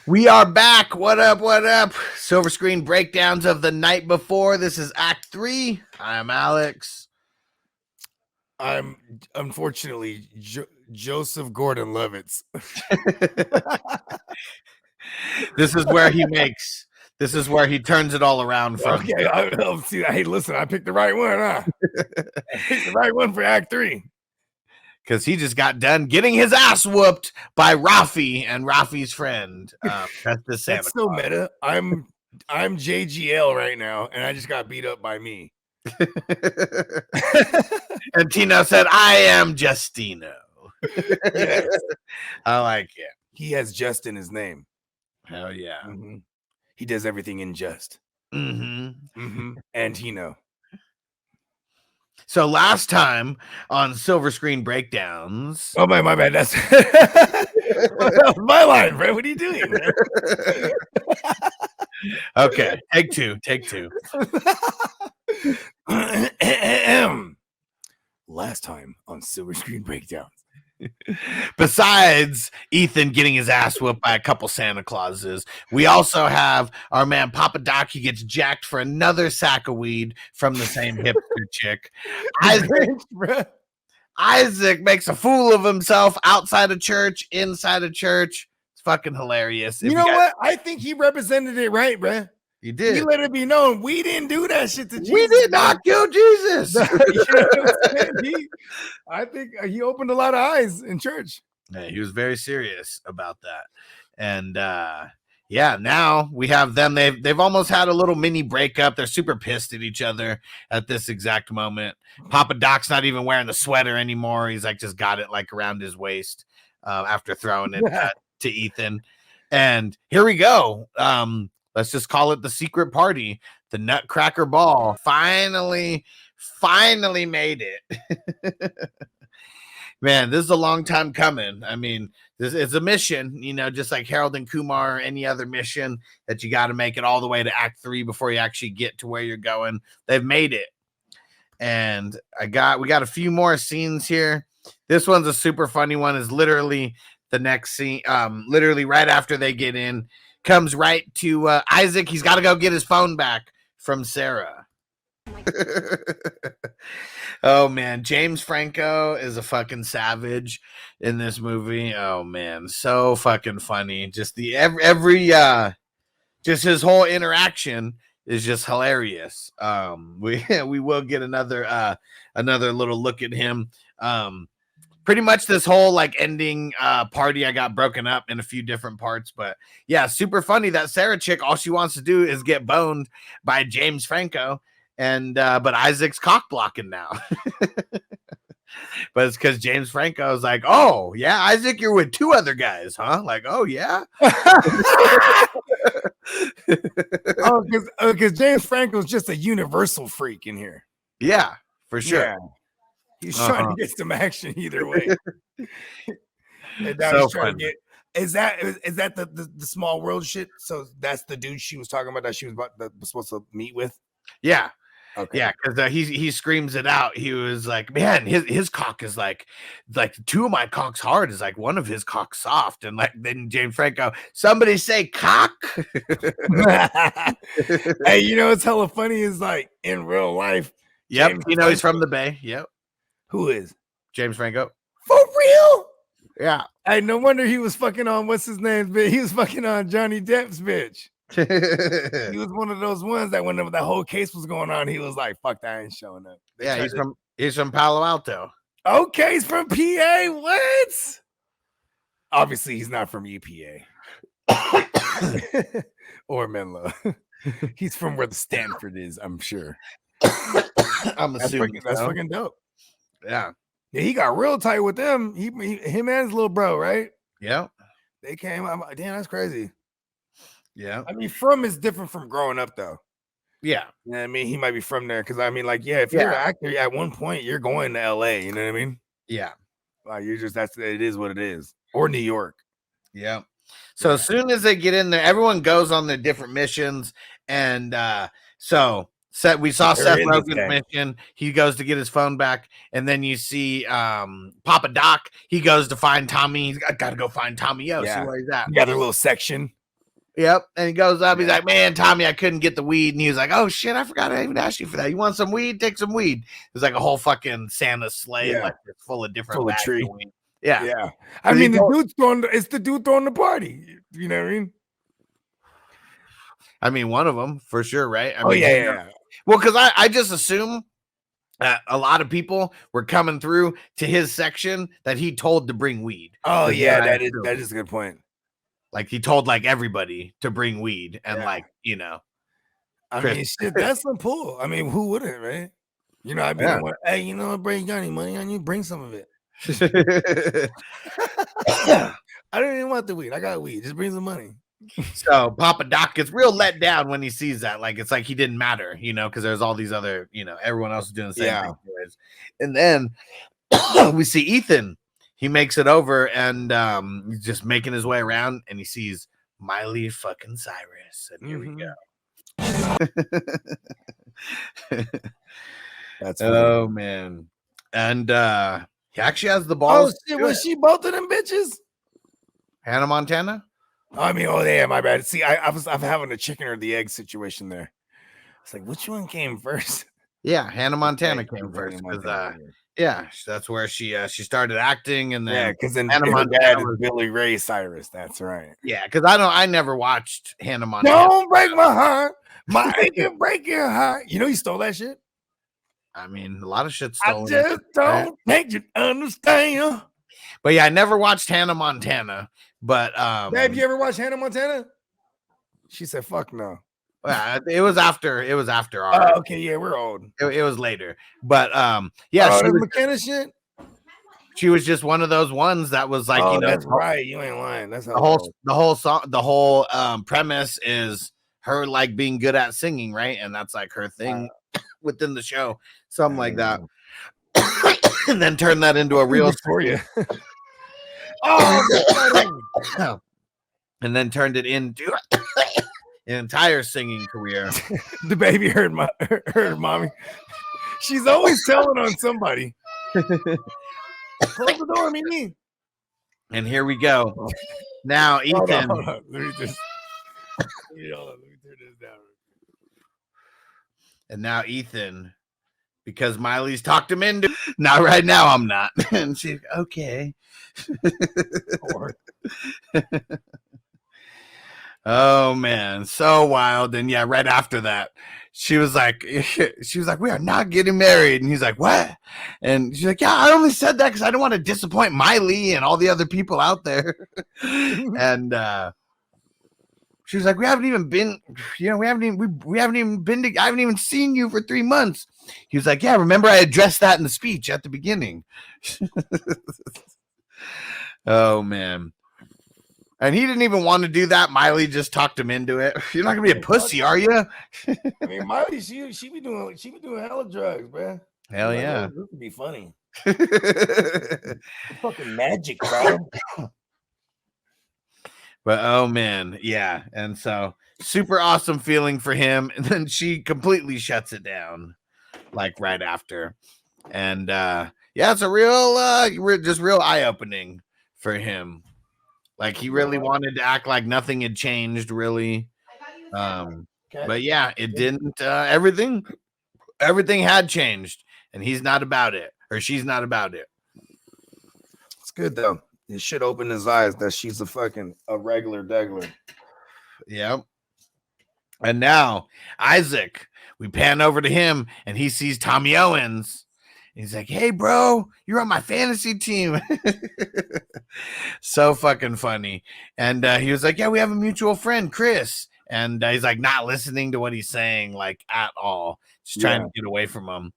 We are back. What up? What up? Silver screen breakdowns of the night before. This is Act 3. I'm Alex. I'm unfortunately Joseph Gordon-Levitt. This is where he makes. This is where he turns it all around from. Okay, I'll see. Hey, listen, I picked the right one, huh? I picked the right one for Act 3. Because he just got done getting his ass whooped by Rafi and Rafi's friend. That's the Santa That's so Claus. meta. I'm JGL right now, and I just got beat up by me. And Tino said, "I am Justino." Yes. I like it. He has just in his name. Hell yeah. Mm-hmm. He does everything in just. Mm-hmm. Mm-hmm. And Tino. So last time on Silver Screen Breakdowns. Oh, my bad. That's my line, bro. What are you doing, man? Okay, take two. Last time on Silver Screen Breakdowns. Besides Ethan getting his ass whooped by a couple Santa Clauses, we also have our man Papa Doc. He gets jacked for another sack of weed from the same hipster chick. Isaac makes a fool of himself outside of church, inside of church. It's fucking hilarious. You know what? I think he represented it right, bruh. He did. He let it be known we didn't do that shit to Jesus. We did not kill Jesus. You know what I'm saying? I think he opened a lot of eyes in church. Yeah, he was very serious about that. And yeah, now we have them. They've almost had a little mini breakup. They're super pissed at each other at this exact moment. Papa Doc's not even wearing the sweater anymore. He's like just got it like around his waist after throwing it to Ethan. And here we go. Let's just call it the secret party. The Nutcracker Ball finally made it. Man, this is a long time coming. I mean, this is a mission, just like Harold and Kumar or any other mission that you got to make it all the way to Act 3 before you actually get to where you're going. They've made it. And we got a few more scenes here. This one's a super funny one. Is literally the next scene, literally right after they get in. Comes right to Isaac. He's got to go get his phone back from Sarah. Oh man, James Franco is a fucking savage in this movie. Oh man, so fucking funny. Just the every just his whole interaction is just hilarious. We will get another little look at him. Pretty much this whole like ending party, I got broken up in a few different parts, but yeah, super funny. That Sarah chick, all she wants to do is get boned by James Franco, and but Isaac's cock blocking now. But it's because James Franco is like, oh yeah, Isaac, you're with two other guys, huh? Like, oh yeah. Oh, because James Franco's just a universal freak in here. Yeah, for sure. Yeah. He's trying to get some action either way. And now So he's trying funny. to get. Is that the small world shit? So that's the dude she was talking about that she was supposed to meet with. Yeah. Okay. Yeah, because he screams it out. He was like, man, his cock is like two of my cocks hard is like one of his cocks soft. And like then James Franco, somebody say cock. Hey, it's hella funny is like in real life. Yep, James he's from the Bay. Yep. Who is James Franco? For real? Yeah. Hey, no wonder he was fucking on what's his name, bitch. He was fucking on Johnny Depp's bitch. He was one of those ones that when that whole case was going on, he was like, "Fuck that, I ain't showing up." Yeah, he's from Palo Alto. Okay, he's from PA. What? Obviously, he's not from UPA or Menlo. He's from where the Stanford is, I'm sure. I'm assuming that's fucking dope. Yeah, he got real tight with them. Him and his little bro, right? Yeah, they came. I'm like, damn, that's crazy. Yeah, I mean, from is different from growing up, though. Yeah, I mean, he might be from there because I mean, like, yeah, if you're an actor, at one point you're going to LA. You know what I mean? Yeah, like you're just it is what it is, or New York. Yeah. So as soon as they get in there, everyone goes on their different missions, and we saw Seth Rogen's mission. He goes to get his phone back, and then you see Papa Doc. He goes to find Tommy. He's got to go find Tommy O. See where he's at. Yeah, their little section. Yep. And he goes up. He's like, man, Tommy, I couldn't get the weed. And he was like, oh, shit, I forgot I even asked you for that. You want some weed? Take some weed. There's like a whole fucking Santa sleigh, like it's full of different bags of weed. Yeah. Yeah. I mean, it's the dude throwing the party. You know what I mean? I mean, one of them for sure, right? I mean, yeah. Well, because I just assume that a lot of people were coming through to his section that he told to bring weed. Oh, yeah, that is a good point. Like he told like everybody to bring weed and like, you know. I mean, shit, that's some pull. I mean, who wouldn't, right? You know, I'd be like, hey, you know what, bring Johnny money on you, bring some of it. I don't even want the weed. I got weed. Just bring some money. So Papa Doc gets real let down when he sees that. Like it's like he didn't matter, you know, because there's all these other, you know, everyone else is doing the same thing. And then we see Ethan. He makes it over and he's just making his way around and he sees Miley fucking Cyrus. And here we go. That's funny. Man. And he actually has the balls. Oh shit, was she both of them bitches? Hannah Montana? I mean, yeah, my bad. See, I'm having a chicken or the egg situation there. It's like, which one came first? Yeah, Hannah Montana came first because yeah, that's where she started acting, and then because then Hannah Montana was Billy Ray Cyrus. That's right. Yeah, because I never watched Hannah Montana. Don't break my heart, my can break your heart. You know, you stole that shit. I mean, a lot of shit stolen. I just don't think you understand. But yeah, I never watched Hannah Montana. But have you ever watched Hannah Montana? She said, "Fuck no." It was after our. Okay, yeah, we're old. It was later, but yeah, she was, McKenna shit. She was just one of those ones that was like, you know, that's right. You ain't lying. That's the whole song. The whole premise is her like being good at singing, right? And that's like her thing within the show, something like that. And then turn that into a real story. And then turned it into an entire singing career. The baby heard mommy. She's always telling on somebody. Close the door, Mimi. And here we go. Now, Ethan. Hold on. Let me turn this down. And now, Ethan, because Miley's talked him into. Not right now, I'm not. And she's okay. Oh man, so wild. And yeah, right after that, she was like, we are not getting married. And he's like, what? And she's like, yeah, I only said that because I don't want to disappoint Miley and all the other people out there. And she was like, I haven't even seen you for 3 months. He was like, yeah, remember I addressed that in the speech at the beginning. Oh man. And he didn't even want to do that. Miley just talked him into it. You're not gonna be a pussy, are you? I mean, Miley, she be doing hella drugs, bro. Hell yeah, this would be funny. Fucking magic, bro. But oh man, yeah. And so super awesome feeling for him. And then she completely shuts it down, like right after. And yeah, it's a real, just real eye opening for him. Like he really wanted to act like nothing had changed, really. But yeah, it didn't. Everything had changed, and he's not about it, or she's not about it. It's good though. It should open his eyes that she's a regular degler. Yep. And now Isaac, we pan over to him, and he sees Tommy Owens. He's like, hey, bro, you're on my fantasy team. So fucking funny. And he was like, yeah, we have a mutual friend, Chris. And he's like, not listening to what he's saying, like at all. Just trying to get away from him.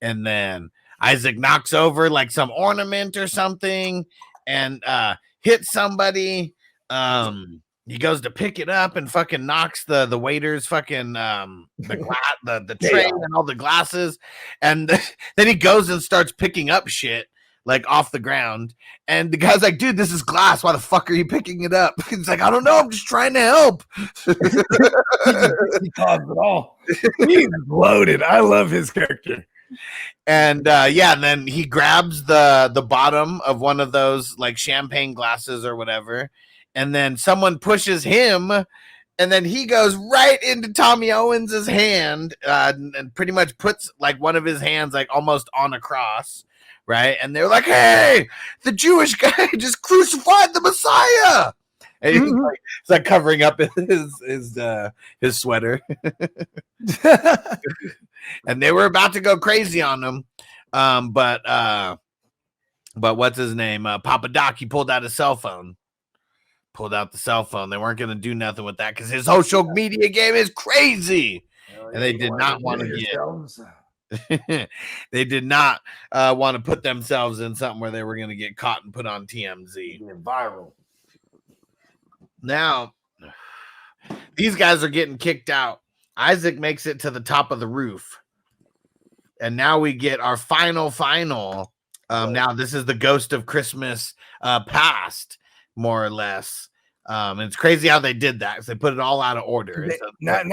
And then Isaac knocks over like some ornament or something and hits somebody. He goes to pick it up and fucking knocks the waiter's fucking the tray and all the glasses, and then he goes and starts picking up shit like off the ground, and the guy's like, dude, this is glass, why the fuck are you picking it up? He's like, I don't know, I'm just trying to help. He caused it all. He's loaded. I love his character. And and then he grabs the bottom of one of those like champagne glasses or whatever. And then someone pushes him, And then he goes right into Tommy Owens's hand and pretty much puts like one of his hands like almost on a cross, right? And they're like, "Hey, the Jewish guy just crucified the Messiah." And he's like covering up his sweater. And they were about to go crazy on him, but what's his name? Papa Doc. He pulled out his cell phone. Pulled out the cell phone. They weren't going to do nothing with that because his social media game is crazy, and they did not want to get. They did not want to put themselves in something where they were going to get caught and put on TMZ. Viral. Now, these guys are getting kicked out. Isaac makes it to the top of the roof, and now we get our final. Now this is the Ghost of Christmas Past. More or less. And it's crazy how they did that because they put it all out of order. Now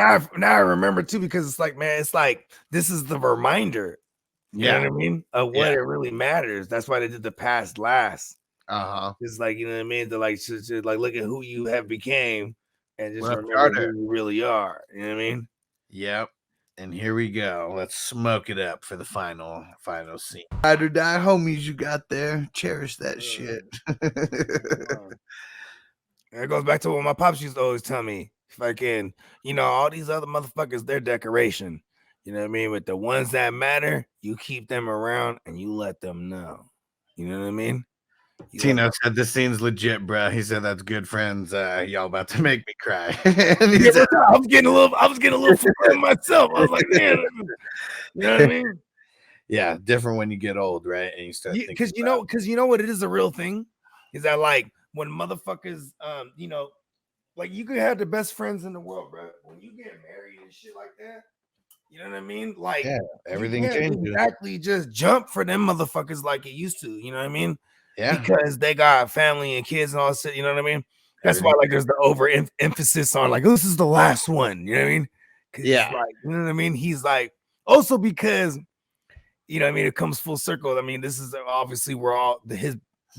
I remember too, because it's like, man, it's like this is the reminder. You know what I mean? Of what it really matters. That's why they did the past last. It's like, you know what I mean? To like look at who you have became and just remember who you really are. You know what I mean? Yep. And here we go. Let's smoke it up for the final scene. Ride or die homies you got there. Cherish that shit. It goes back to what my pops used to always tell me. Fucking, you know, all these other motherfuckers, they're decoration. You know what I mean? But the ones that matter, you keep them around and you let them know. You know what I mean? Tino said this scene's legit, bro. He said that's good friends. Y'all about to make me cry. I was getting a little frustrated myself. I was like, man, you know what I mean? Yeah, different when you get old, right? And you start because you know what it is, a real thing is that like when motherfuckers, you know, like you could have the best friends in the world, bro. When you get married and shit like that, you know what I mean? Like everything changes. Exactly, just jump for them motherfuckers like it used to. You know what I mean? Yeah, because they got family and kids and all that. You know what I mean? That's why like there's the over emphasis on like, oh, this is the last one. You know what I mean? Yeah, like, you know what I mean? He's like also because you know what I mean, it comes full circle. I mean, this is obviously we're all the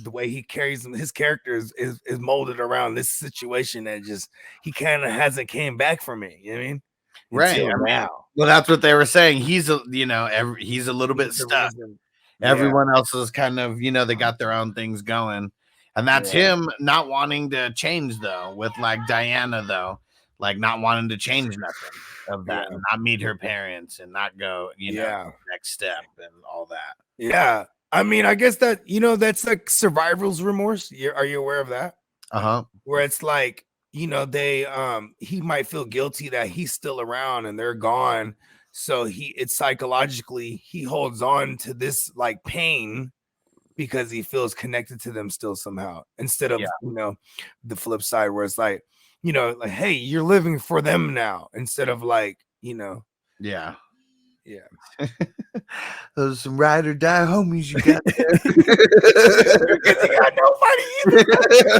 way he carries his characters is molded around this situation that just he kind of hasn't came back from it. You know what I mean? Right. Now. Well, that's what they were saying. He's a little bit stuck. Everyone else is kind of, you know, they got their own things going. And that's him not wanting to change, though, with like Diana, though, like not wanting to change nothing of that and not meet her parents and not go, you know, next step and all that. Yeah. I mean, I guess that, you know, that's like survival's remorse. Are you aware of that? Where it's like, you know, he might feel guilty that he's still around and they're gone. So it's psychologically, he holds on to this like pain because he feels connected to them still somehow, instead of, you know, the flip side where it's like, you know, like, hey, you're living for them now instead of like, you know. Yeah. Those some ride or die homies you got there. Because he got nobody.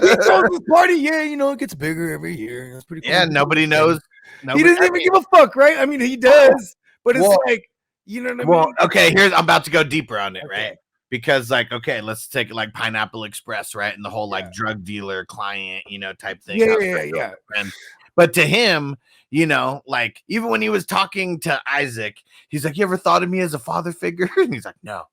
He throws this party, you know, it gets bigger every year. It's pretty cool. Yeah, nobody knows. He doesn't even give a fuck, right? I mean, he does, but it's like, you know what I mean? Okay, I'm about to go deeper on it, right? Because like, okay, let's take like Pineapple Express, right? And the whole like drug dealer client, you know, type thing. Yeah. But to him, you know, like even when he was talking to Isaac, he's like, "You ever thought of me as a father figure?" And he's like, "No,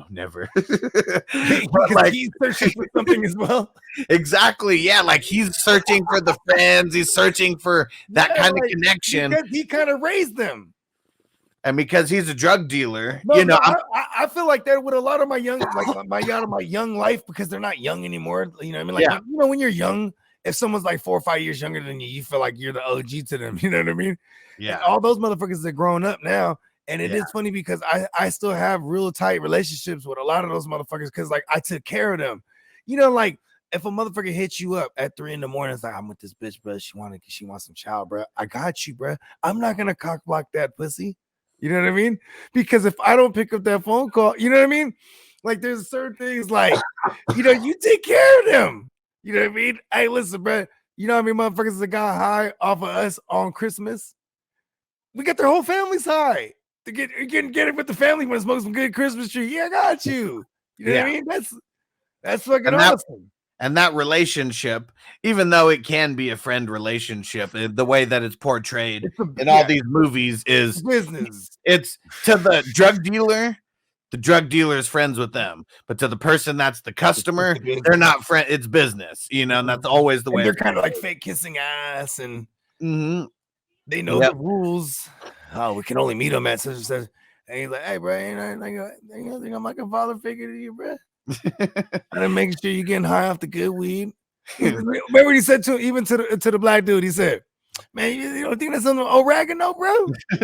never." Like he's searching for something as well. Exactly. Yeah, like he's searching for the fans. He's searching for that kind of connection. Because he kind of raised them. And because he's a drug dealer, you know, I feel like that with a lot of my young, like my young life, because they're not young anymore. You know what I mean? Like, you know, when you're young, if someone's like 4 or 5 years younger than you, you feel like you're the OG to them. You know what I mean? Yeah. And all those motherfuckers are growing up now. And it is funny because I still have real tight relationships with a lot of those motherfuckers because like I took care of them. You know, like if a motherfucker hits you up at 3 a.m, it's like, I'm with this bitch, bro. She wants some child, bro. I got you, bro. I'm not gonna cock block that pussy. You know what I mean? Because if I don't pick up that phone call, you know what I mean? Like there's certain things like, you know, you take care of them. You know what I mean? Hey, listen, bro. You know how many motherfuckers that got high off of us on Christmas? We got their whole families high. To get it with the family when smoke some good Christmas tree. Yeah, I got you. You know what I mean? That's fucking awesome. And that relationship, even though it can be a friend relationship, the way that it's portrayed in all these movies is business. It's to the drug dealer. The drug dealer is friends with them, but to the person that's the customer, they're not friends. It's business, and that's always the way. They're kind of like fake kissing ass, and they know the rules. Oh, we can only meet them at such and such. And he's like, "Hey, bro, think I'm like a father figure to you, bro. I'm making sure you're getting high off the good weed." Remember what he said to even to the black dude? He said, "Man, you don't think that's some oregano, bro? I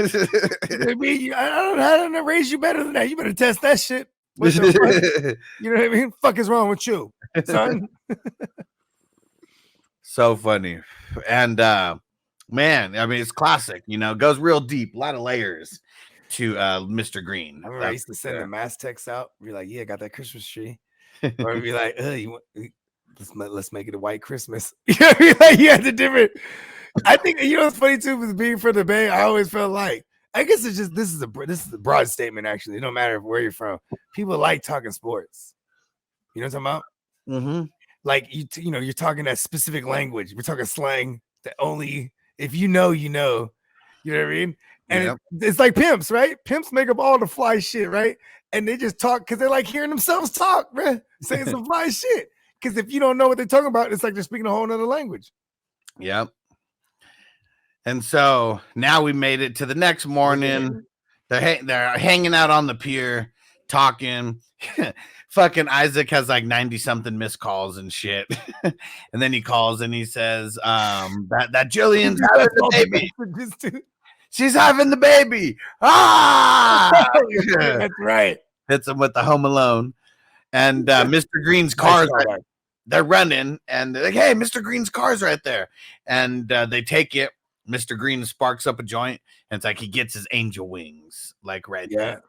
don't raise you better than that. You better test that shit. You know what I mean? Fuck is wrong with you, son?" So funny. And man, I mean, it's classic. Goes real deep, a lot of layers to Mr. Green. I remember I used to send the mass text out, be like, "Yeah, got that Christmas tree," or be like, let's make it a white Christmas." You had the different. I think it's funny too with being from the Bay. I always felt like, I guess it's just this is a broad statement. Actually, it don't matter where you're from. People like talking sports. You know what I'm talking about? Mm-hmm. Like you're talking that specific language. We're talking slang that only if you know. You know what I mean? And it's like pimps, right? Pimps make up all the fly shit, right? And they just talk because they like hearing themselves talk, man, saying some fly shit. Because if you don't know what they're talking about, it's like they're speaking a whole other language. Yep. And so now we made it to the next morning. They're hanging out on the pier, talking. Fucking Isaac has like 90 something missed calls and shit. And then he calls and he says, that Jillian's having the baby. She's having the baby. Ah, that's right. Hits him with the Home Alone. And Mr. Green's cars, they're running, and they're like, "Hey, Mr. Green's car's right there." And they take it. Mr. Green sparks up a joint, and it's like he gets his angel wings, like right there.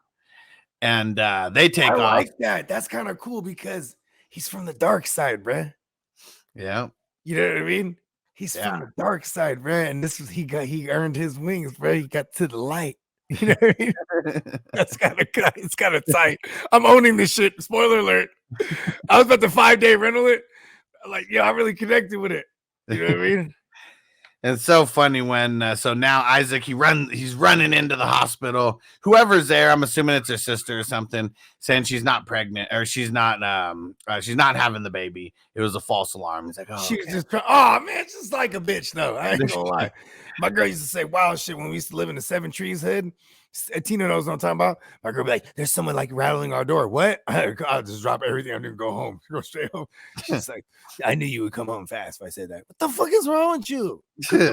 And they take off. I like that. That's kind of cool because he's from the dark side, bruh. Yeah. You know what I mean? He's from the dark side, bruh. And this was he earned his wings, bruh. He got to the light. You know what I mean? It's kind of tight. I'm owning this shit. Spoiler alert. I was about to 5-day rental it. Like, I really connected with it. You know what I mean? And it's so funny when so now Isaac he's running into the hospital. Whoever's there, I'm assuming it's her sister or something, saying she's not pregnant or she's not having the baby. It was a false alarm. He's like, she was just man, just like a bitch. No, I ain't gonna lie. My girl used to say wild shit when we used to live in the Seven Trees hood. Tina knows what I'm talking about. My girl be like, "There's someone like rattling our door." What? I'll just drop everything. I didn't go home. Go straight home. She's like, "I knew you would come home fast if I said that." What the fuck is wrong with you?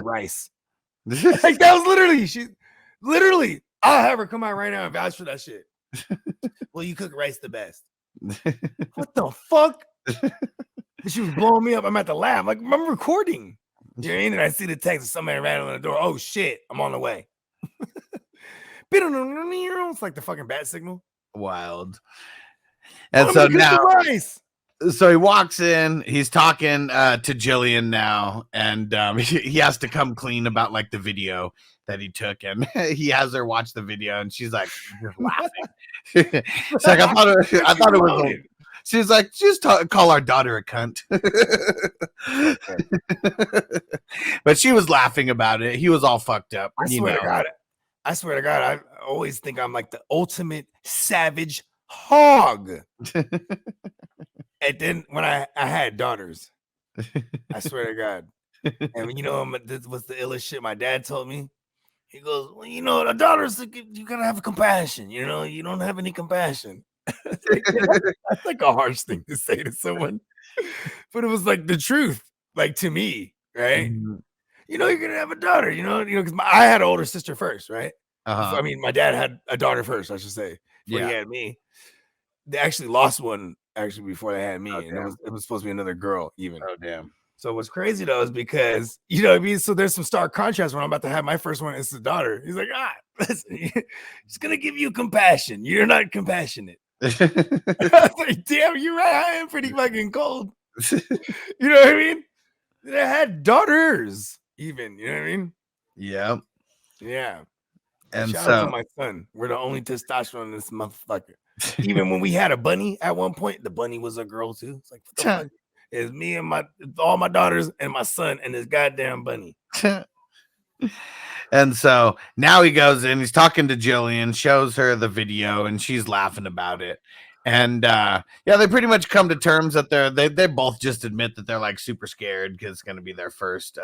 Rice. Like that was literally. I'll have her come out right now and vouch for that shit. Well, you cook rice the best. What the fuck? She was blowing me up. I'm at the lab. Like, I'm recording. You know what I mean? And I see the text of somebody rattling the door. Oh shit, I'm on the way. It's like the fucking bat signal. Wild. And so now, so he walks in, he's talking to Jillian now, and he has to come clean about like the video that he took, and he has her watch the video, and she's like laughing. It's like I thought it was. She's like, just call our daughter a cunt. But she was laughing about it. He was all fucked up. I swear to God, I always think I'm like the ultimate savage hog. And then when I had daughters, I swear to God. And this was the illest shit my dad told me. He goes, "Well, the daughters, you gotta have compassion. You don't have any compassion." That's like a harsh thing to say to someone, but it was like the truth, like to me, right? Mm-hmm. You're gonna have a daughter, because I had an older sister first, right? I mean, my dad had a daughter first, I should say. Before he had me. They actually lost one before they had me, and it was supposed to be another girl, even. Oh damn! So what's crazy though is because you know what I mean. So there's some stark contrast when I'm about to have my first one. It's the daughter. He's like, listen, it's gonna give you compassion. You're not compassionate. I was like, damn, you're right. I am pretty fucking cold. You know what I mean? They had daughters, even. You know what I mean? Yeah. Yeah. And shout out to my son. We're the only testosterone in this motherfucker. Even when we had a bunny at one point, the bunny was a girl too. It's like, what the fuck? It's me and all my daughters and my son and this goddamn bunny. And so now he goes in, he's talking to Jillian, shows her the video, and she's laughing about it. And yeah, they pretty much come to terms that they both just admit that they're like super scared because it's going to be their first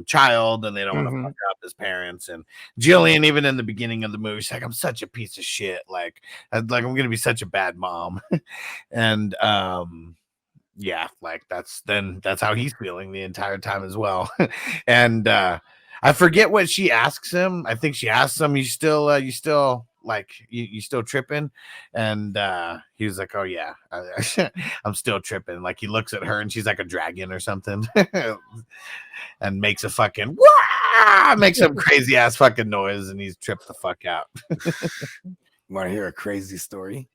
child, and they don't want to fuck up his parents. And Jillian, even in the beginning of the movie, she's like, "I'm such a piece of shit. Like I'm going to be such a bad mom." And yeah, like that's how he's feeling the entire time as well. And I forget what she asks him. I think she asks him, you still like you still tripping? And he was like, "Oh yeah, I'm still tripping." Like he looks at her and she's like a dragon or something, and makes a fucking makes some crazy ass fucking noise, and he's tripped the fuck out. Want to hear a crazy story?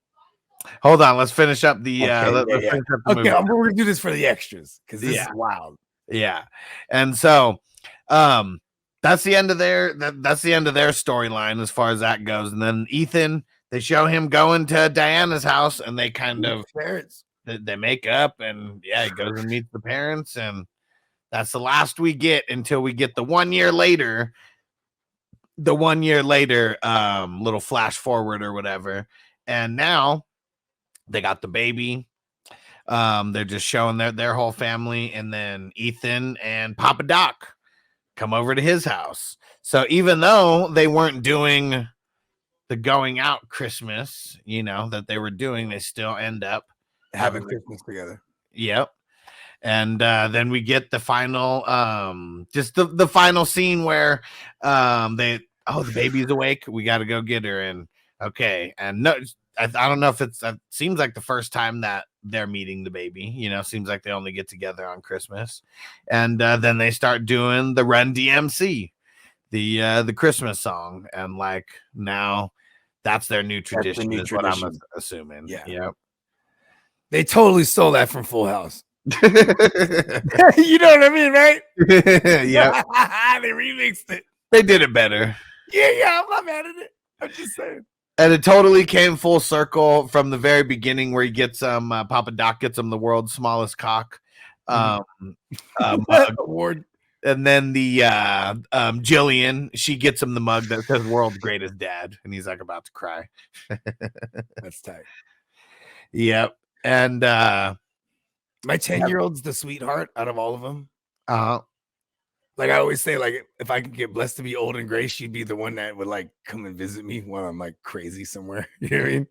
Hold on, let's finish up the okay, we're gonna do this for the extras because this is wild. Yeah, and so that's the end of their storyline as far as that goes. And then Ethan, they show him going to Diana's house, and they kind of they make up, and yeah, he goes and meets the parents, and that's the last we get until we get the 1 year later. The 1 year later, little flash forward or whatever, and now they got the baby. They're just showing their whole family, and then Ethan and Papa Doc come over to his house. So even though they weren't doing the going out Christmas, that they were doing, they still end up having Christmas together. Yep. And then we get the final, just the final scene where the baby's awake. We got to go get her. And okay. And no, I don't know if it seems like the first time that they're meeting the baby, seems like they only get together on Christmas. And then they start doing the Run DMC, the Christmas song. And like now that's their new tradition, what I'm assuming. Yeah. Yep. They totally stole that from Full House. You know what I mean, right? Yeah. They remixed it. They did it better. Yeah, I'm not mad at it. I'm just saying. And it totally came full circle from the very beginning where he gets Papa Doc gets him the world's smallest cock mug award. And then the Jillian, she gets him the mug that says world's greatest dad, and he's like about to cry. That's tight. Yep. And my 10-year-old's the sweetheart out of all of them. Like I always say, like if I could get blessed to be old and gray, she'd be the one that would like come and visit me while I'm like crazy somewhere. You know what I mean?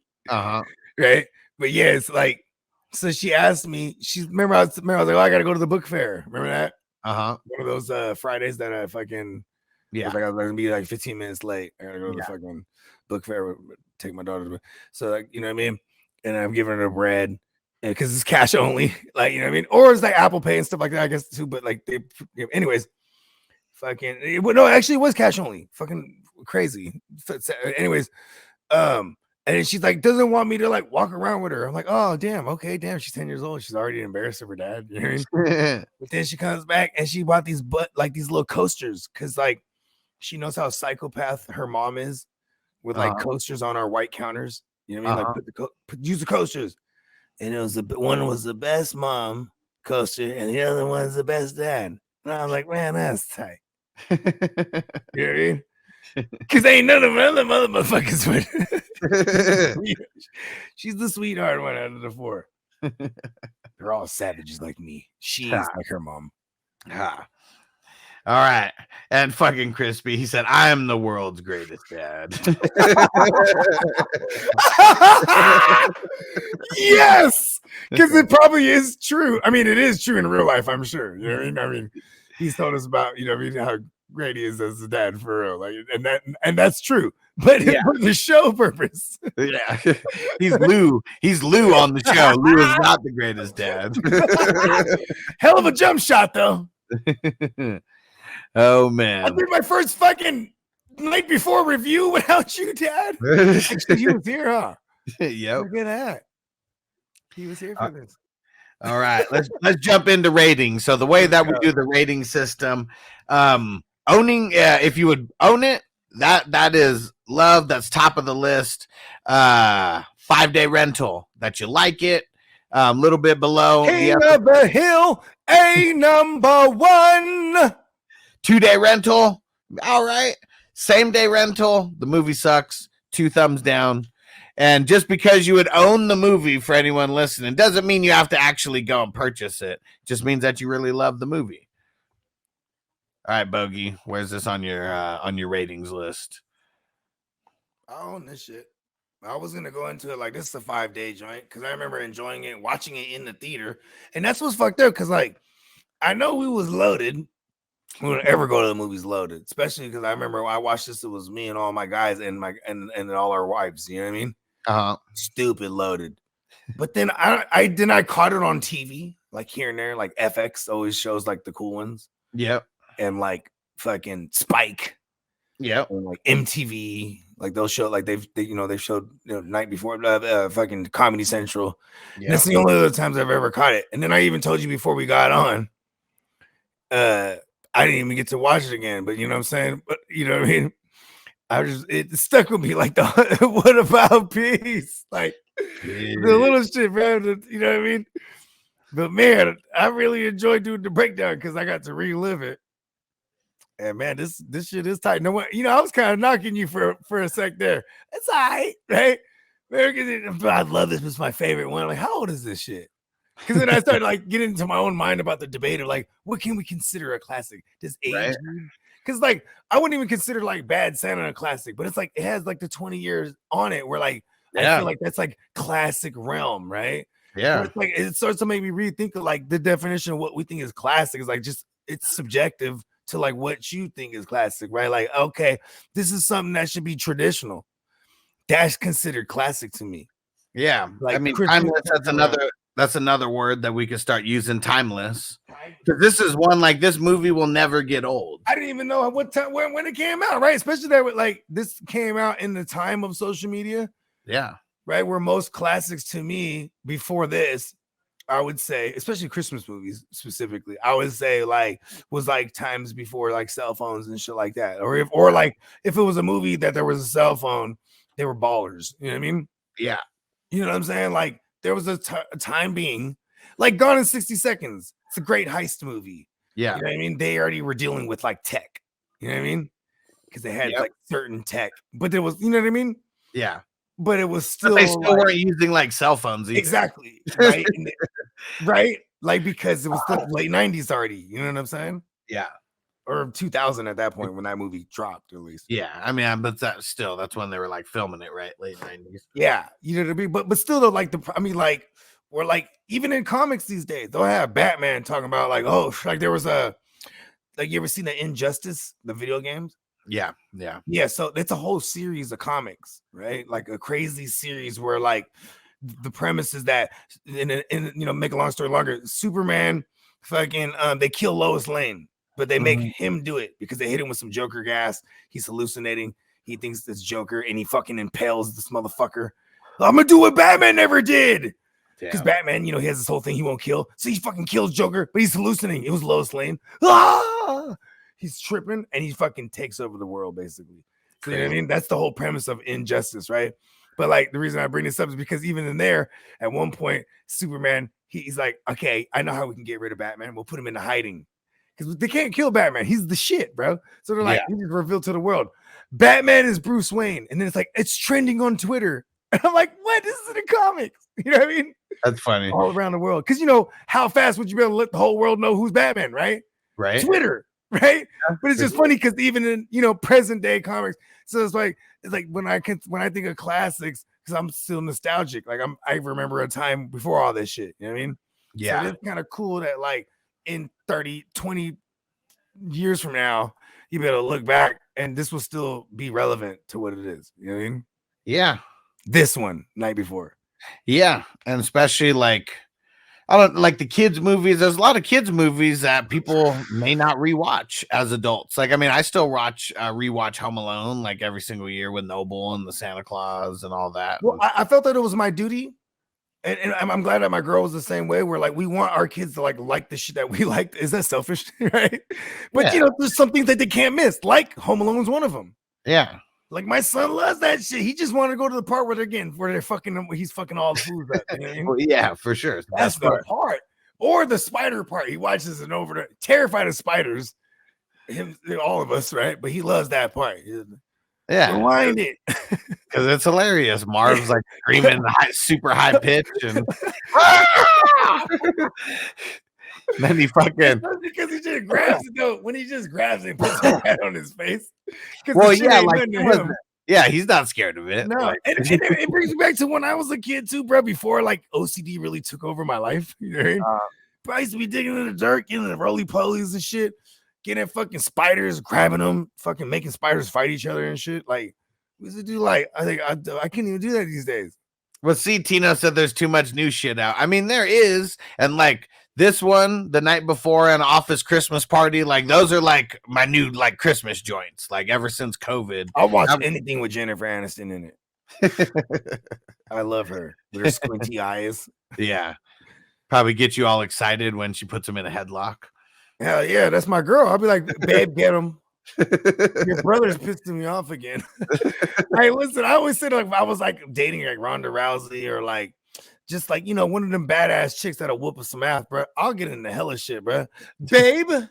Right. But yeah, it's like, so she asked me, remember I was like, oh, I gotta go to the book fair. Remember that? One of those Fridays that I fucking I was gonna be like 15 minutes late. I gotta go to the fucking book fair, take my daughter. So like, you know what I mean? And I'm giving her bread. Because it's cash only, like, you know what I mean? Or it's like Apple Pay and stuff like that, I guess too. But like anyways. Actually it was cash only. Fucking crazy. Anyways, and then she's like, doesn't want me to like walk around with her. I'm like, oh damn, okay, damn. She's 10 years old. She's already embarrassed of her dad. You know what I mean? But then she comes back and she bought these little coasters because like she knows how psychopath her mom is with like coasters on our white counters. You know what I mean? Like use the coasters. And it was one was the best mom coaster, and the other one's the best dad. And I was like, man, that's tight. You know what I mean? Because ain't none of the other motherfuckers with. She's the sweetheart one out of the four. They're all savages like me. She's like her mom. All right. And fucking Crispy, he said, I am the world's greatest dad. Yes, because it probably is true. I mean, it is true in real life, I'm sure. You know what I mean? He's told us about, how great he is as a dad for real. Like, and that's true. But for the show purpose. Yeah. He's Lou. He's Lou on the show. Lou is not the greatest dad. Hell of a jump shot, though. Oh man! I did my first fucking night before review without you, Dad. Actually, he was here, huh? Yep. Look at that. He was here for this. All right, let's jump into ratings. So the way that we do the rating system, owning, if you would own it, that is love. That's top of the list. 5-day rental that you like it. little bit below King of the Hill, a number one. 2-day rental. All right. Same day rental. The movie sucks. 2 thumbs down. And just because you would own the movie, for anyone listening, doesn't mean you have to actually go and purchase it. Just means that you really love the movie. All right, Bogey, where's this on your ratings list? I own this shit. I was gonna go into it like this is a 5-day joint because I remember enjoying it, watching it in the theater, and that's what's fucked up. Because like I know we was loaded. We don't ever go to the movies loaded, especially because I remember when I watched this. It was me and all my guys and and all our wives. You know what I mean? Stupid loaded. But then I caught it on TV, like here and there, like FX always shows like the cool ones. Yep. And like fucking Spike. Yep. And like MTV. Like they'll show, like they showed night before fucking Comedy Central. Yep. That's the only other times I've ever caught it. And then I even told you before we got on, I didn't even get to watch it again. But you know what I'm saying? But you know what I mean? It stuck with me like the what about peace? Like the little shit, man. You know what I mean? But man, I really enjoyed doing the breakdown because I got to relive it. And man, this shit is tight. No, I was kind of knocking you for a sec there. It's all right? I love this. It's my favorite one. I'm like, how old is this shit? Because then I started like getting into my own mind about the debate of like, what can we consider a classic? Does age? Because like I wouldn't even consider like Bad Santa a classic, but it's like it has like the 20 years on it where like I feel like that's like classic realm, right? Yeah. It's like it starts to make me rethink of like the definition of what we think is classic is like just it's subjective to like what you think is classic, right? Like, okay, this is something that should be traditional. That's considered classic to me. Yeah. Like I mean, timeless, that's another word that we could start using, timeless. Because this is one like this movie will never get old. I didn't even know what time when it came out, right? Especially that with like this came out in the time of social media. Yeah. Right. Where most classics to me before this, I would say, especially Christmas movies specifically, I would say like was like times before like cell phones and shit like that. Or if it was a movie that there was a cell phone, they were ballers. You know what I mean? Yeah. You know what I'm saying? Like there was a time being like Gone in 60 Seconds. It's a great heist movie. Yeah. You know what I mean? They already were dealing with like tech. You know what I mean? Because they had like certain tech, but there was, you know what I mean? Yeah. But it was still, they still weren't using like cell phones either. Exactly. Right. Right. Like because it was the late 90s already. You know what I'm saying? Yeah. Or 2000 at that point when that movie dropped, at least. Yeah. I mean, but that's when they were like filming it, right? Late 90s. Yeah. You know what I mean? But still though, like like we're like even in comics these days, they'll have Batman talking about like, oh, like there was you ever seen the Injustice, the video games? Yeah. So it's a whole series of comics, right? Like a crazy series where like the premise is that make a long story longer, Superman fucking they kill Lois Lane, but they make him do it because they hit him with some Joker gas. He's hallucinating. He thinks it's Joker and he fucking impales this motherfucker. I'm gonna do what Batman never did. Because Batman, he has this whole thing he won't kill. So he fucking kills Joker, but he's hallucinating. It was Lois Lane. He's tripping and he fucking takes over the world, basically. So, you know what I mean? That's the whole premise of Injustice, right? But like the reason I bring this up is because even in there, at one point, Superman, he's like, okay, I know how we can get rid of Batman. We'll put him into hiding. Because they can't kill Batman. He's the shit, bro. So they're like, he just revealed to the world. Batman is Bruce Wayne. And then it's like, it's trending on Twitter. And I'm like, what? This is in the comics. You know what I mean? That's funny. All around the world. Because how fast would you be able to let the whole world know who's Batman, right? Right. Twitter, right? Yeah. But it's just funny because even in present day comics, so it's like when I think of classics, because I'm still nostalgic. Like I remember a time before all this shit. You know what I mean? Yeah. So it's kind of cool that like in 30, 20 years from now, you be able to look back and this will still be relevant to what it is. You know what I mean? Yeah. This one, Night Before. Yeah. And especially like, I don't like the kids' movies. There's a lot of kids' movies that people may not rewatch as adults. Like, I mean, I still rewatch Home Alone like every single year with Noble and the Santa Claus and all that. Well, I felt that it was my duty. And I'm glad that my girl was the same way. Where like we want our kids to like the shit that we like. Is that selfish, right? But there's some things that they can't miss. Like Home Alone is one of them. Yeah. Like my son loves that shit. He just wanted to go to the part where they're fucking him, where he's fucking all the fools up. You know what I mean? Well, yeah, for sure. That's the part. Or the spider part. He watches it over there, terrified of spiders. Him, all of us, right? But he loves that part. Yeah, rewind it because it's hilarious. Marv's like screaming super high pitch, and then he fucking because he just grabs it though. When he just grabs it and puts his head on his face. Well, yeah, like yeah, he's not scared of it. No, like, and it brings me back to when I was a kid too, bro. Before like OCD really took over my life. You know what I mean? Bro, I used to be digging in the dirt, getting the roly polies and shit, getting fucking spiders, grabbing them, fucking making spiders fight each other and shit. Like we used to do. Like I think I can't even do that these days. Well, see, Tino said there's too much new shit out. I mean, there is, and like this one, the night before, an Office Christmas party, like those are like my new like Christmas joints. Like ever since COVID, I'll watch anything with Jennifer Aniston in it. I love her with her squinty eyes. Yeah, probably get you all excited when she puts him in a headlock. Hell yeah, that's my girl. I'll be like, babe, get him. Your brother's pissing me off again. Hey, listen, I always said like if I was like dating like Ronda Rousey or like just like, you know, one of them badass chicks that'll whoop us some ass, bro. I'll get into hella shit, bro. Babe. Imagine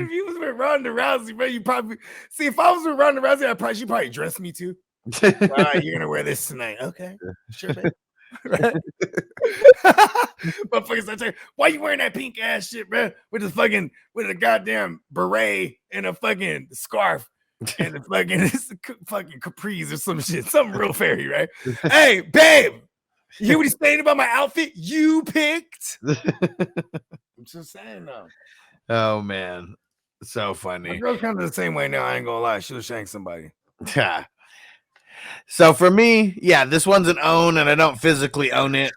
if you was with Ronda Rousey, bro. You probably see if I was with Ronda Rousey, she'd probably dress me too. All right, you're gonna wear this tonight. Okay, sure, babe. Right? Motherfuckers, I tell you, why you wearing that pink ass shit, bro? With a goddamn beret and a fucking scarf. And the fucking capris or some shit, something real fairy, right? Hey, babe, you hear what he's saying about my outfit? You picked. I'm just saying though. Oh man, so funny. My girl's kind of the same way now. I ain't gonna lie, she'll shank somebody. Yeah. So for me, yeah, this one's an own, and I don't physically own it.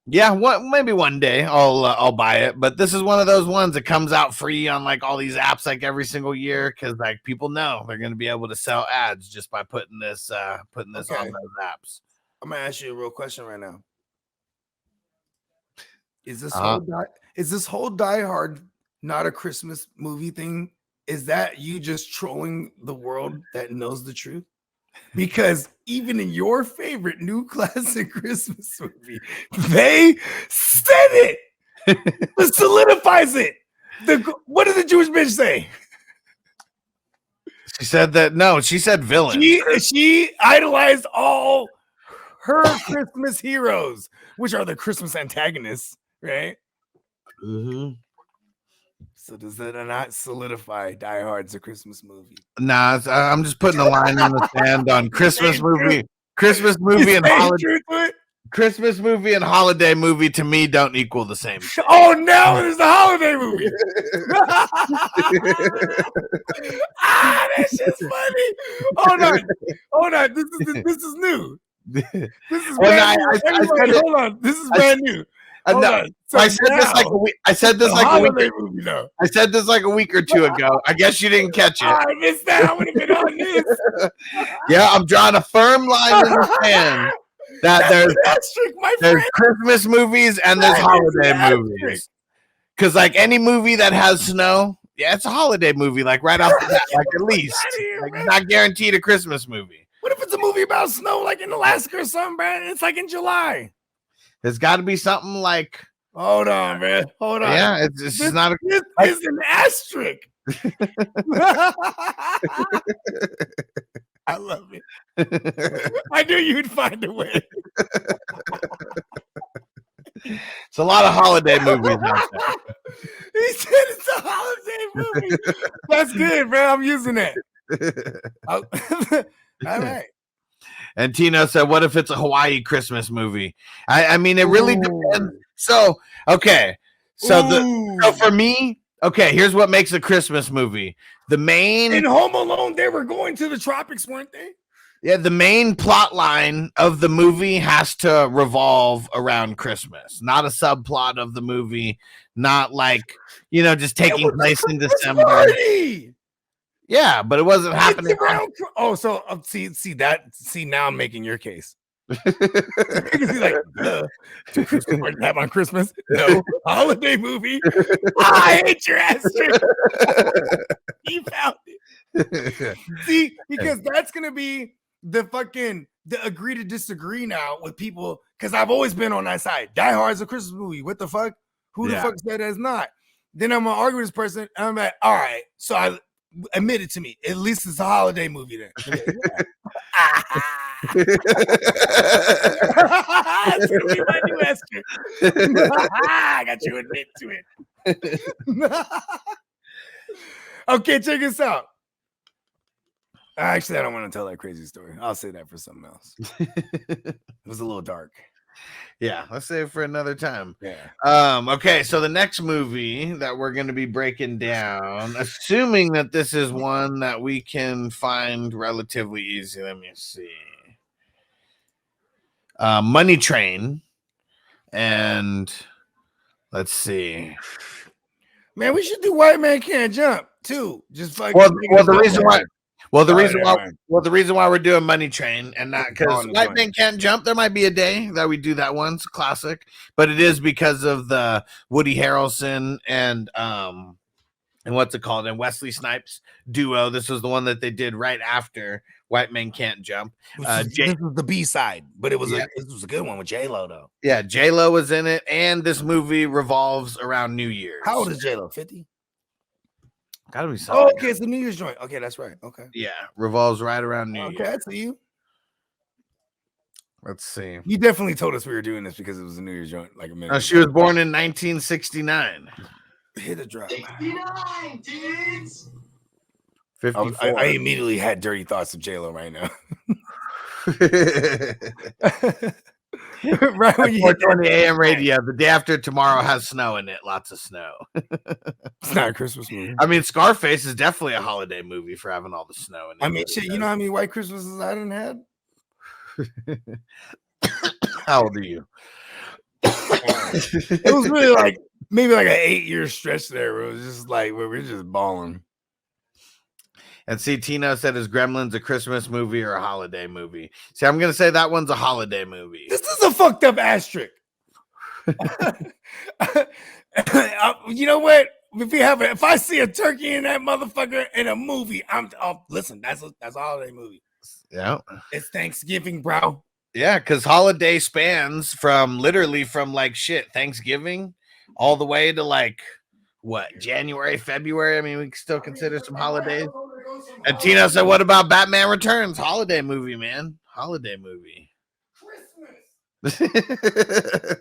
Yeah, maybe one day I'll buy it, but this is one of those ones that comes out free on like all these apps like every single year because like people know they're going to be able to sell ads just by putting this on those apps. I'm gonna ask you a real question right now. Is this whole Die Hard not a Christmas movie thing? Is that you just trolling the world that knows the truth? Because even in your favorite new classic Christmas movie, they said it. It solidifies it. What did the Jewish bitch say? She said that she said villain. She idolized all her Christmas heroes, which are the Christmas antagonists, right? Mm-hmm. So does that not solidify Die Hard's a Christmas movie? Nah, I'm just putting a line in the sand on Christmas movie and holiday. Christmas movie and holiday movie to me don't equal the same thing. Oh, now there's the holiday movie. That shit's funny. Hold on. This is new. This is brand new. Hold on. This is brand new. No, so I said this like a week. I said this like a week. Movie, I said this like a week or two ago. I guess you didn't catch it. I missed that. I would have been on this. Yeah, I'm drawing a firm line in the sand that there's Christmas movies and there's holiday movies. Because like any movie that has snow, yeah, it's a holiday movie. Like right off the bat, like at least, like it's not guaranteed a Christmas movie. What if it's a movie about snow, like in Alaska or something, man? It's like in July. There's got to be something like. Hold on, man. Hold on. Yeah, it's not a. This is an asterisk. I love it. I knew you'd find a way. It's a lot of holiday movies out there. He said it's a holiday movie. That's good, man. I'm using that. All right. And Tino said, what if it's a Hawaii Christmas movie? I mean, it really depends. So, okay. So for me, okay, here's what makes a Christmas movie. In Home Alone, they were going to the tropics, weren't they? Yeah, the main plot line of the movie has to revolve around Christmas, not a subplot of the movie, not like, just taking place in December. Party! Yeah, but it wasn't happening. See, now I'm making your case. He's like, two Christmas parties have on Christmas. No holiday movie. I hate your ass. He found it. See, because that's gonna be the agree to disagree now with people. Because I've always been on that side. Die Hard is a Christmas movie. What the fuck? Who the fuck said that's not? Then I'm gonna argue with this person, and I'm like, all right, so I admit it to me. At least it's a holiday movie then. That's gonna be my new answer. I got you admit to it. Okay, check this out. Actually, I don't want to tell that crazy story. I'll say that for something else. It was a little dark. Yeah, let's save it for another time. Yeah. Okay, so the next movie that we're going to be breaking down, assuming that this is one that we can find relatively easy. Let me see. Money Train, and let's see. Man, we should do White Man Can't Jump too. Just fucking. Well, the reason why we're doing Money Train and not because White Man Can't Jump, there might be a day that we do that one. It's classic, but it is because of the Woody Harrelson and what's it called, and Wesley Snipes duo. This was the one that they did right after White Man Can't Jump. This was the B side, but it was a good one with J-Lo though. Yeah, J-Lo was in it, and this movie revolves around New Year's. How old is J-Lo? 50? Gotta be something. Oh, okay, it's a New Year's joint. Okay, that's right. Okay. Yeah, revolves right around New Year's. Okay, I see you. Let's see. You definitely told us we were doing this because it was a New Year's joint, like a minute. No, she was born in 1969. Hit a drop. 69, dudes. 54. I immediately had dirty thoughts of J-Lo right now. Right when you hit 4:20 a.m. radio, the day after tomorrow has snow in it. Lots of snow. It's not a Christmas movie. I mean, Scarface is definitely a holiday movie for having all the snow in it. I mean, shit, you know how many white Christmases I didn't have? How old are you? It was really like maybe like an 8-year stretch there where it was just like where we're just balling. And see, Tino said, is Gremlins a Christmas movie or a holiday movie? See, I'm going to say that one's a holiday movie. This is a fucked up asterisk. You know what? If I see a turkey in that motherfucker in a movie, listen, that's a holiday movie. Yeah. It's Thanksgiving, bro. Yeah, because holiday spans from like Thanksgiving all the way to like what, January, February. I mean, we can still consider some holidays. And Tino said, what about Batman Returns? Holiday movie, man. Holiday movie. Christmas.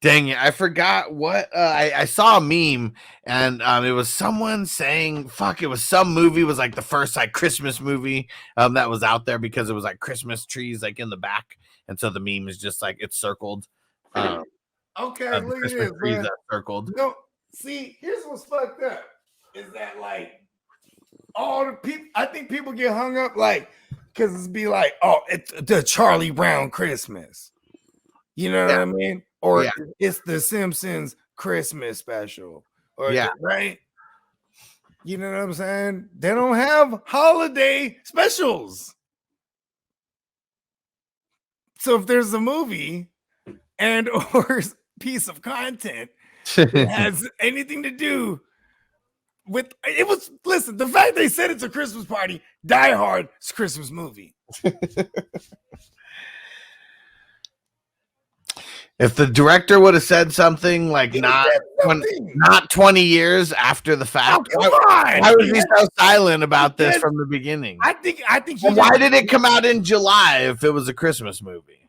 Dang it, I forgot what I saw a meme, and it was someone saying it was some movie, was like the first like Christmas movie that was out there because it was like Christmas trees like in the back, and so the meme is just like it's circled. Okay, look at this, trees that circled. No, see, here's what's fucked up is that like all the people, I think people get hung up like because it's be like, oh, it's the Charlie Brown Christmas, you know what I mean? Or it's the Simpsons Christmas special, or right? You know what I'm saying? They don't have holiday specials. So if there's a movie and or piece of content that has anything to do with it, listen, the fact they said it's a Christmas party, Die Hard is a Christmas movie. If the director would have said something like not 20 years after the fact, why was he so silent about this from the beginning? I think. Why did it come out in July if it was a Christmas movie?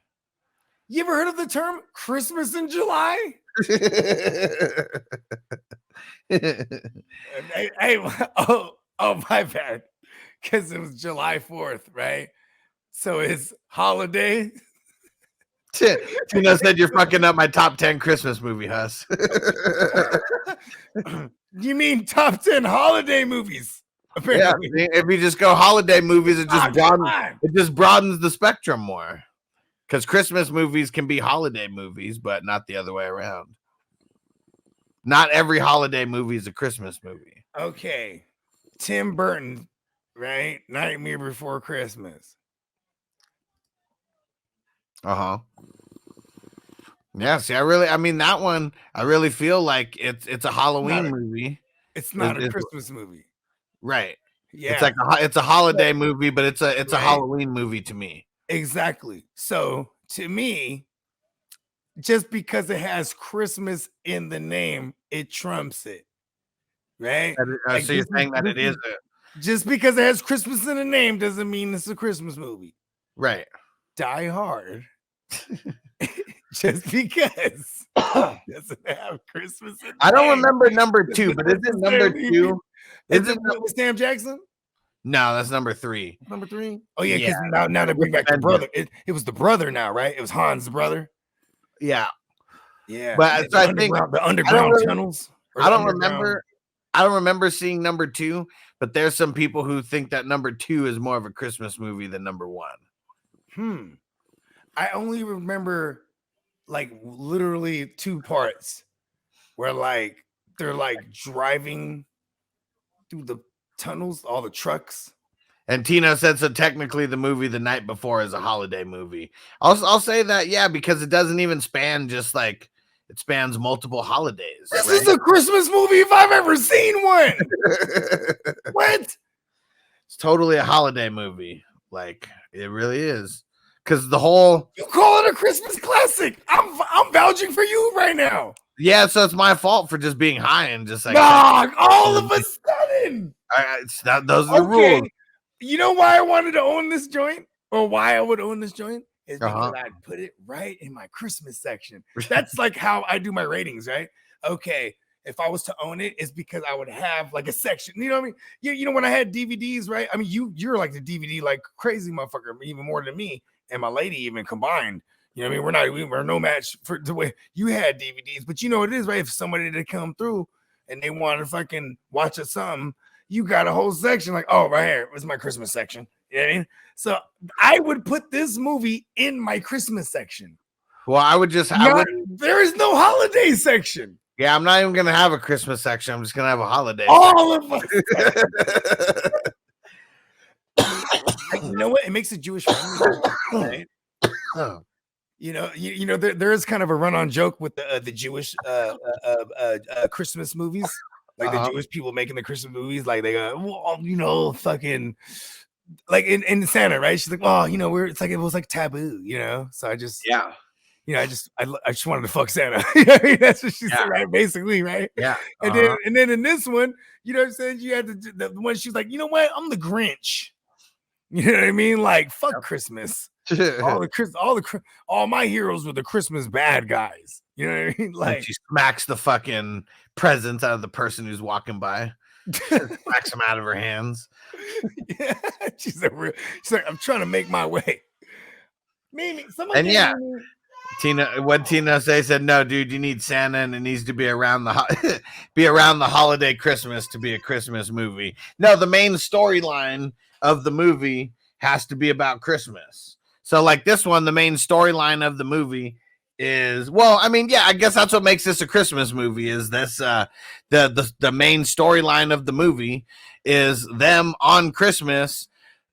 You ever heard of the term Christmas in July? Oh, my bad. Because it was July 4th, right? So it's holiday. Tino said you're fucking up my top 10 Christmas movie, Huss. You mean top 10 holiday movies? Apparently. Yeah, if you just go holiday movies, it just broadens the spectrum more. Because Christmas movies can be holiday movies, but not the other way around. Not every holiday movie is a Christmas movie. Okay. Tim Burton right? Nightmare Before Christmas. Uh-huh. Yeah, see, I mean that one, I really feel like it's a Halloween movie. It's not a It's Christmas movie. right. Yeah. It's like it's a holiday movie, but it's a Right. Halloween movie to me. Exactly. So to me, just because it has Christmas in the name, it trumps it. Right? Like, So you're saying that it is isn't. just because it has Christmas in the name doesn't mean it's a Christmas movie. Right. Die Hard. Just because doesn't have Christmas in the I don't name. remember number 2, but is it number 2? Is it with Sam Jackson? No, that's number 3. Number 3? Oh yeah, because now they bring back the brother. It was the brother now, right? It was Han's brother. Yeah. Yeah. But so I think the underground tunnels. I don't remember seeing number 2, but there's some people who think that number 2 is more of a Christmas movie than number 1. I only remember like literally 2 parts where like they're like driving through the tunnels, all the trucks. And Tino said, so technically the movie The Night Before is a holiday movie. I'll say that, yeah, because it doesn't even span just like it spans multiple holidays. This is a Christmas movie if I've ever seen one. What? It's totally a holiday movie. Like it really is. Because the whole you call it a Christmas classic. I'm vouching for you right now. Yeah, so it's my fault for just being high and just like all of a sudden. Those are the rules. You know why I wanted to own this joint, or why I would own this joint, is because I'd put it right in my Christmas section. That's like how I do my ratings, right? Okay, if I was to own it, it's because I would have like a section. You know what I mean? You know when I had DVDs, right? I mean, you're like the DVD like crazy motherfucker, even more than me and my lady even combined. You know what I mean? We're no match for the way you had DVDs, but you know what it is, right? If somebody to come through and they want to fucking watch a something, you got a whole section like, oh, right here was my Christmas section. You know what I mean? So I would put this movie in my Christmas section. Well, there is no holiday section. Yeah, I'm not even gonna have a Christmas section. I'm just gonna have a holiday. All of us. You know what? It makes a Jewish family, right? You know, there is kind of a run-on joke with the Jewish Christmas movies, like the Jewish people making the Christmas movies, like they go, well, you know, fucking like in Santa, right? She's like, well, you know, it was like taboo, you know. So I just you know, I just wanted to fuck Santa. That's what she said, right? Basically, right? Yeah. And then in this one, you know what I'm saying? You had the one she's like, you know what? I'm the Grinch. You know what I mean? Like, fuck Christmas. all my heroes were the Christmas bad guys. You know what I mean? Like, she smacks the fucking presents out of the person who's walking by. Smacks them out of her hands. Yeah, she's like, I'm trying to make my way. Tina said, no, dude, you need Santa, and it needs to be around the holiday Christmas to be a Christmas movie. No, the main storyline of the movie has to be about Christmas. So like this one, the main storyline of the movie is, well, I mean, yeah, I guess that's what makes this a Christmas movie is this the main storyline of the movie is them on Christmas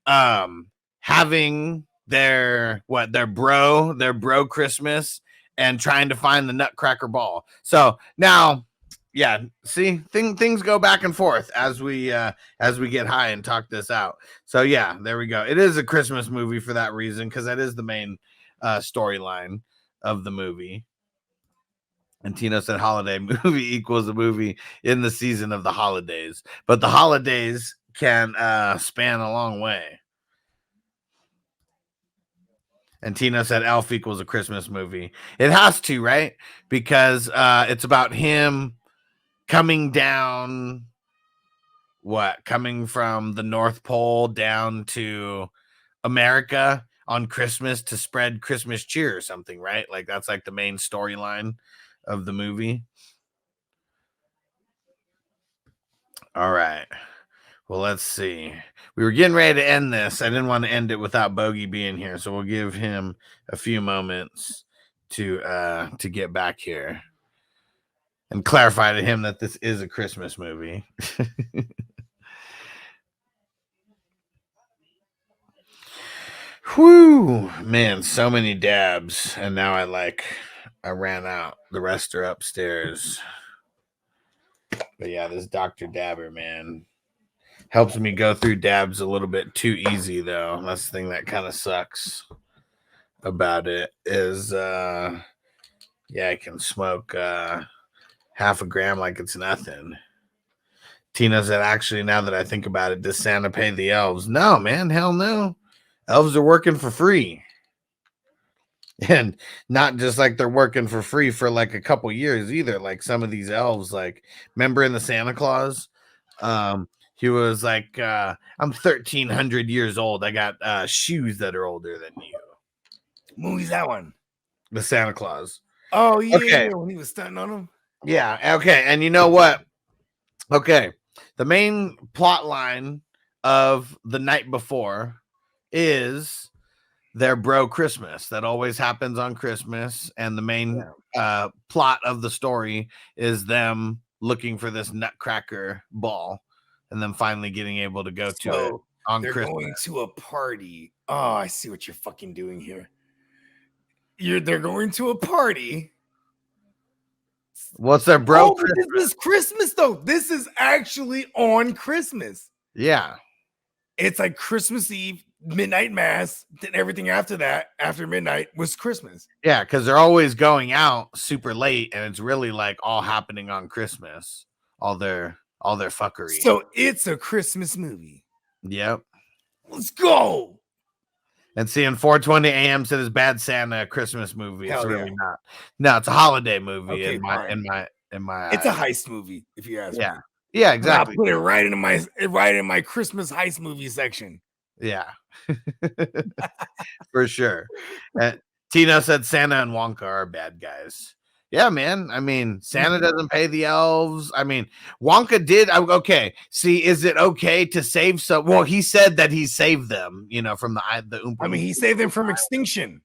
having their bro Christmas and trying to find the Nutcracker Ball. So now yeah, see, things go back and forth as we get high and talk this out. So yeah, there we go. It is a Christmas movie for that reason, because that is the main storyline of the movie. And Tino said holiday movie equals a movie in the season of the holidays, but the holidays can span a long way. And Tino said Elf equals a Christmas movie. It has to, right? Because it's about him coming from the North Pole down to America on Christmas to spread Christmas cheer or something, right? Like that's like the main storyline of the movie. All right. Well, let's see. We were getting ready to end this. I didn't want to end it without Bogey being here, so we'll give him a few moments to get back here and clarify to him that this is a Christmas movie. Whew, man, so many dabs, and now I ran out. The rest are upstairs. But yeah, this Dr. Dabber, man, helps me go through dabs a little bit too easy though. That's the thing that kind of sucks about it is yeah, I can smoke half a gram like it's nothing. Tina said, actually, now that I think about it, does Santa pay the elves? No, man, hell no. Elves are working for free. And not just like they're working for free for like a couple years either. Like some of these elves, like remember in the Santa Claus, he was like, I'm 1,300 years old. I got shoes that are older than you. Movie's that one? The Santa Claus. Oh yeah, Okay. yeah, when he was stunting on him. Yeah. Okay. And you know what? Okay. The main plot line of The Night Before is their bro Christmas. That always happens on Christmas. And the main plot of the story is them looking for this Nutcracker Ball and then finally getting able to go to it on they're Christmas. Going to a party. Oh, I see what you're fucking doing here. They're going to a party. What's their bro? Christmas? This is Christmas though. This is actually on Christmas. Yeah. It's like Christmas Eve, midnight mass, then everything after that, after midnight, was Christmas. Yeah, because they're always going out super late, and it's really like all happening on Christmas. All their fuckery. So it's a Christmas movie. Yep. Let's go. And seeing 4:20 a.m. said is Bad Santa a Christmas movie. It's really not. No, it's a holiday movie Okay, in my It's a heist movie, if you ask me. Yeah, exactly. I'll put it right in my Christmas heist movie section. Yeah. For sure. Tino said Santa and Wonka are bad guys. Yeah, man. I mean, Santa doesn't pay the elves. I mean, Wonka did. Okay. See, is it okay to save some? Well, he said that he saved them, from the Oompa. I mean, he saved them from extinction.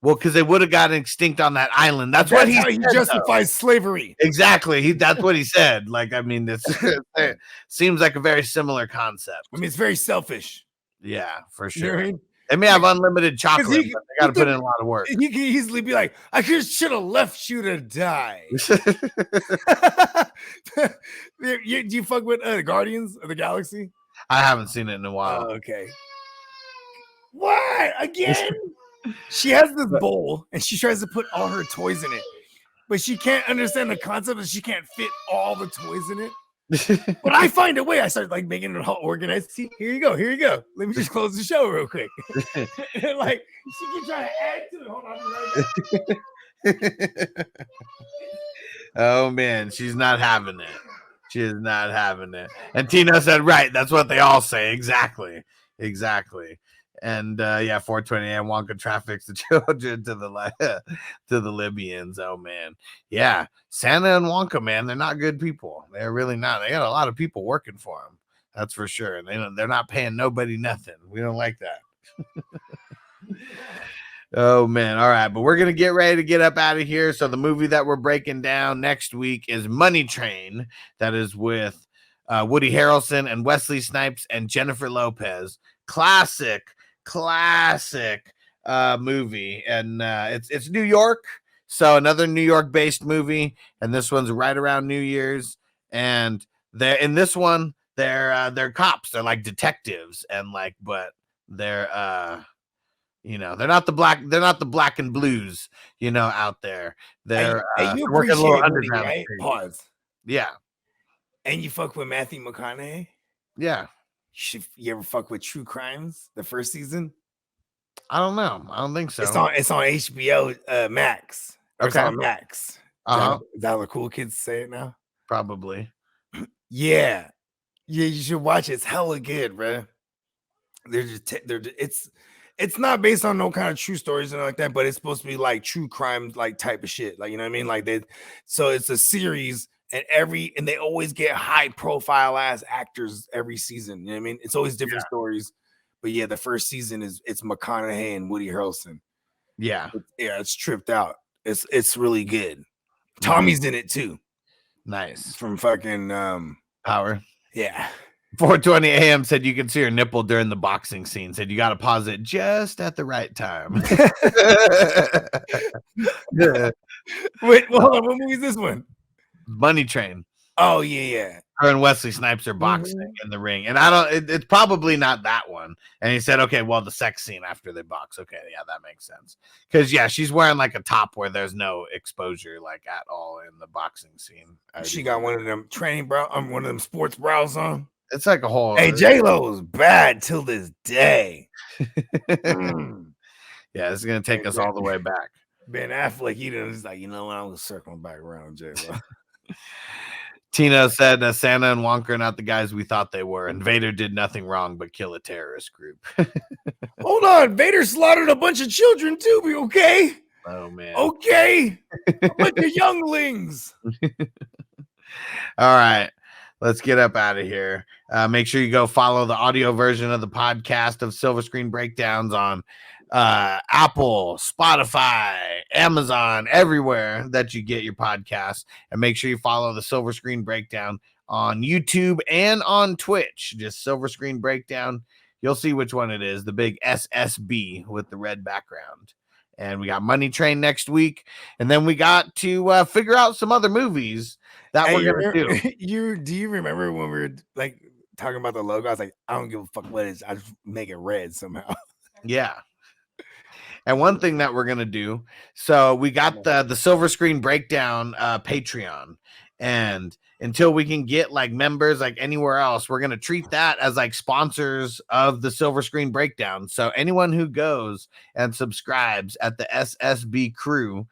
Well, because they would have gotten extinct on that island. That's what he justifies slavery. Exactly. That's what he said. Like, I mean, it seems like a very similar concept. I mean, it's very selfish. Yeah, for sure. You know what I mean? They may have unlimited chocolate, but they got to put in a lot of work. He can easily be like, I should have left you to die. Do you fuck with Guardians of the Galaxy? I haven't seen it in a while. Oh, okay. What? Again? She has this bowl, and she tries to put all her toys in it. But she can't understand the concept, and she can't fit all the toys in it. But I find a way. I start like making it all organized. See, here you go. Let me just close the show real quick. And, like she can try to add to it. Hold on, right. Oh man, she's not having it. She is not having it. And Tino said, right, that's what they all say. Exactly. And 4:20 a.m. Wonka traffics the children to the Libyans. Oh man, yeah, Santa and Wonka, man, they're not good people. They're really not. They got a lot of people working for them. That's for sure. And they're not paying nobody nothing. We don't like that. Oh man, all right, but we're gonna get ready to get up out of here. So the movie that we're breaking down next week is Money Train. That is with Woody Harrelson and Wesley Snipes and Jennifer Lopez. Classic movie, and it's New York, so another New York based movie, and this one's right around New Year's, and they're in this one they're cops, they're like detectives, and like, but they're they're not the black and blues out there. They're working a little underground, right? Pause. Yeah. And you fuck with Matthew McConaughey? Yeah. You ever fuck with True Crimes, the first season? I don't know. I don't think so. It's on HBO Max. It's on Max. Is that how the cool kids say it now? Probably. Yeah, you should watch it. It's hella good, bro. It's not based on no kind of true stories and like that, but it's supposed to be like true crime, like type of shit. Like, you know what I mean? Like so it's a series. And they always get high profile ass actors every season. You know what I mean? It's always different stories. But yeah, the first season it's McConaughey and Woody Harrelson. Yeah. It's tripped out. It's really good. Tommy's in it too. Nice. From fucking Power. Yeah. 4:20 a.m. said you can see her nipple during the boxing scene. Said you got to pause it just at the right time. Wait, well, hold on. What movie is this one? Money Train. Oh yeah. Her and Wesley Snipes are boxing in the ring, and I don't. It's probably not that one. And he said, "Okay, well, the sex scene after they box. Okay, yeah, that makes sense. Because she's wearing like a top where there's no exposure like at all in the boxing scene. She got one of them training one of them sports bras on. It's like a whole. Hey, J-Lo's bad till this day. Yeah, it's gonna take us all the way back. Ben Affleck, he's like, you know what? I'm gonna circle back around J-Lo. Tino said Santa and Wonka are not the guys we thought they were, and Vader did nothing wrong but kill a terrorist group. Hold on, Vader slaughtered a bunch of children too. Be okay? Oh man. Okay. A bunch of younglings. All right. Let's get up out of here. Make sure you go follow the audio version of the podcast of Silver Screen Breakdowns on Apple, Spotify, Amazon, everywhere that you get your podcasts. And make sure you follow the Silver Screen Breakdown on YouTube and on Twitch. Just Silver Screen Breakdown. You'll see which one it is. The big SSB with the red background. And we got Money Train next week. And then we got to figure out some other movies that we're going to do. Do you remember when we were like talking about the logo? I was like, I don't give a fuck what it is. I just make it red somehow. Yeah. And one thing that we're going to do. So we got the Silver Screen Breakdown Patreon. And until we can get like members like anywhere else, we're going to treat that as like sponsors of the Silver Screen Breakdown. So anyone who goes and subscribes at the ssbcrew.com,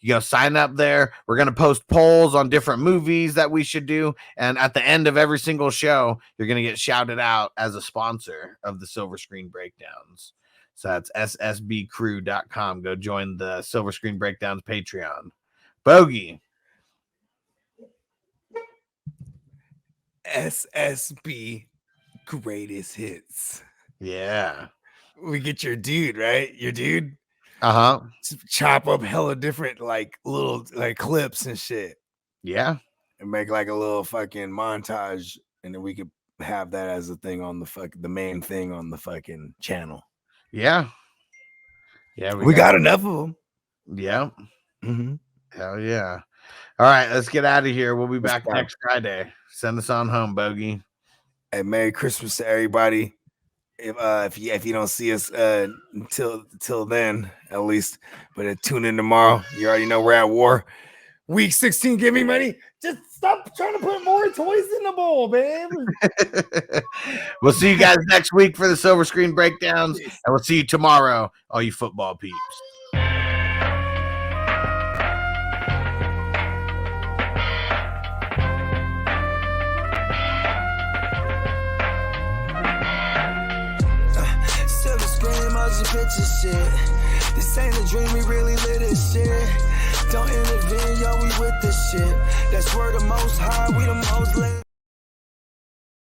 you go sign up there. We're going to post polls on different movies that we should do. And at the end of every single show, you're going to get shouted out as a sponsor of the Silver Screen Breakdowns. So that's ssbcrew.com. Go join the Silver Screen Breakdowns Patreon. Bogey. SSB Greatest Hits. Yeah. We get your dude, right? Your dude. Uh-huh. Chop up hella different like little like clips and shit. Yeah. And make like a little fucking montage. And then we could have that as a thing on the main thing on the fucking channel. Yeah. Yeah. We got enough of them. Yeah. Hell yeah. All right, let's get out of here. We'll be back next Friday. Send us on home, Bogey. Hey, Merry Christmas to everybody. If you don't see us until then, at least, but tune in tomorrow. You already know we're at war. Week 16, give me money. Just stop trying to put more toys in the bowl, babe. We'll see you guys next week for the Silver Screen Breakdowns, and we'll see you tomorrow, all you football peeps. Silver Screen, motion picture shit. This ain't a dream, we really live this shit. Don't intervene, yo, we with this shit. That's where the most high.